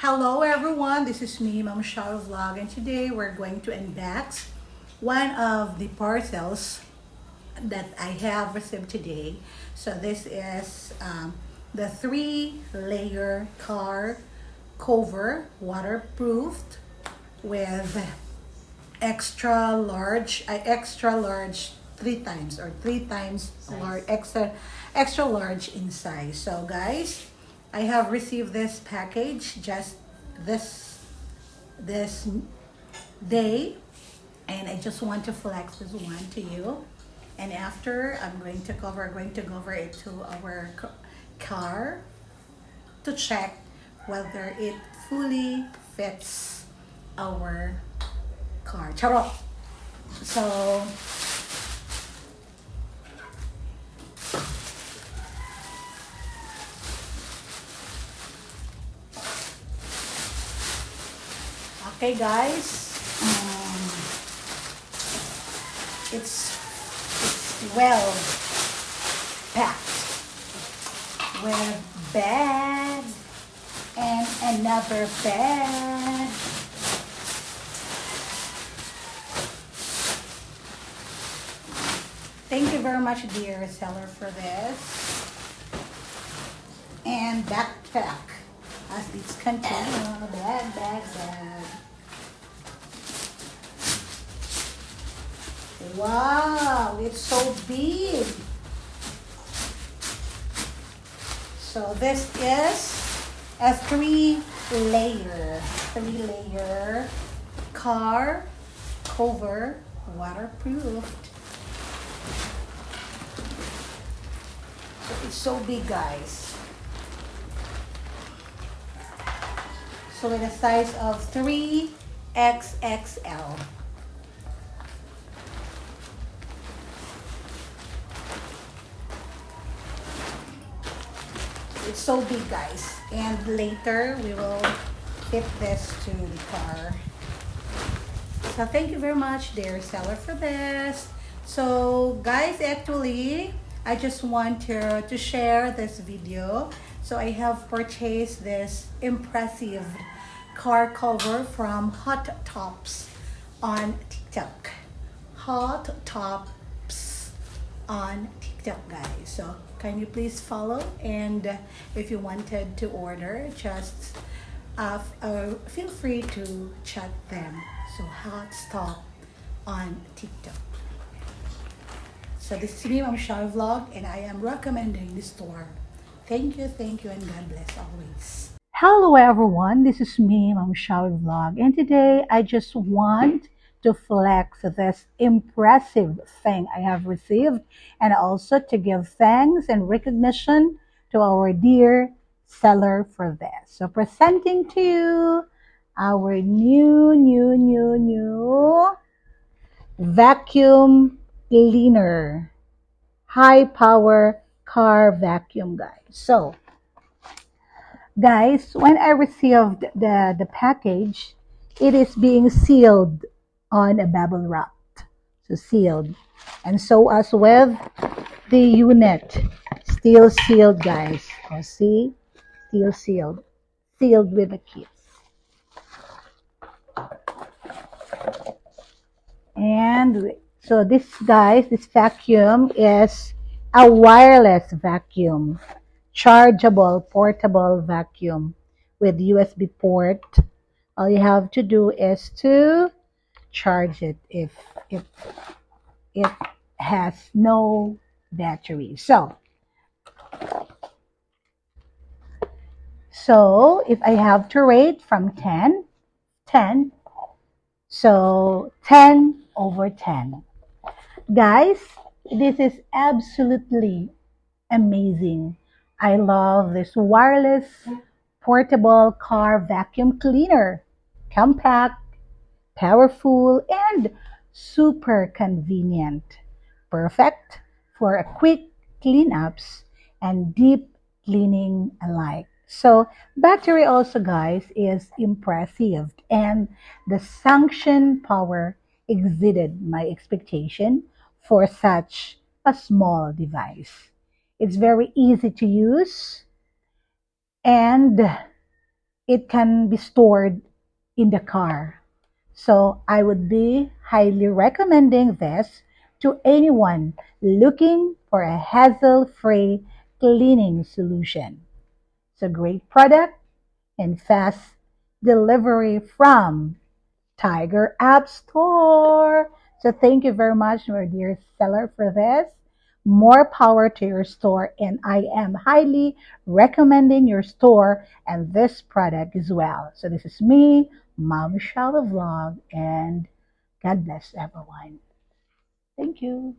Hello everyone, this is me, Mom Shawie Vlog, and today we're going to unbox one of the parcels that I have received today. So this is the 3-layer car cover, waterproofed with extra large 3 times or 3 times large, extra large in size. So guys, I have received this package just this day, and I just want to flex this one to you. And after, I'm going to cover it to our car to check whether it fully fits our car. Charot. So, okay guys, it's well packed with bag and another bag. Thank you very much, dear seller, for this. And backpack as it's container. Bag. Wow, it's so big. So this is a three layer car cover, waterproofed. So it's so big, guys. So with a size of 3XXL. It's so big, guys. And later we will fit this to the car. So thank you very much, dear seller, for this. So guys, actually, I just want to share this video. So I have purchased this impressive car cover from Hot Tops on TikTok. Hot Tops on TikTok, guys. So can you please follow? And if you wanted to order, just feel free to chat them. So Hot Top on TikTok. So this is me, Mom Shawie Vlog, and I am recommending this store. Thank you, and God bless always. Hello everyone, this is me, Mom Shawie Vlog, and today I just want to flex this impressive thing I have received, and also to give thanks and recognition to our dear seller for this. So presenting to you our new vacuum cleaner, high power car vacuum, guys. So guys, when I received the package, it is being sealed on a bubble wrap. So sealed. And so as with the unit, still sealed, guys. You see? Still sealed. Sealed with a kiss. And so this, guys, this vacuum is a wireless vacuum. Chargeable portable vacuum with USB port. All you have to do is to charge it if it has no battery. So if I have to rate from 10, so 10 over 10. Guys, this is absolutely amazing. I love this wireless portable car vacuum cleaner. Compact, powerful, and super convenient. Perfect for a quick cleanups and deep cleaning alike. So battery also, guys, is impressive, and the suction power exceeded my expectation for such a small device. It's very easy to use, and it can be stored in the car. So I would be highly recommending this to anyone looking for a hassle-free cleaning solution. It's a great product and fast delivery from Tiger App Store. So thank you very much, my dear seller, for this. More power to your store, and I am highly recommending your store and this product as well. So this is me, Mom Shawie Vlog, and God bless everyone. Thank you.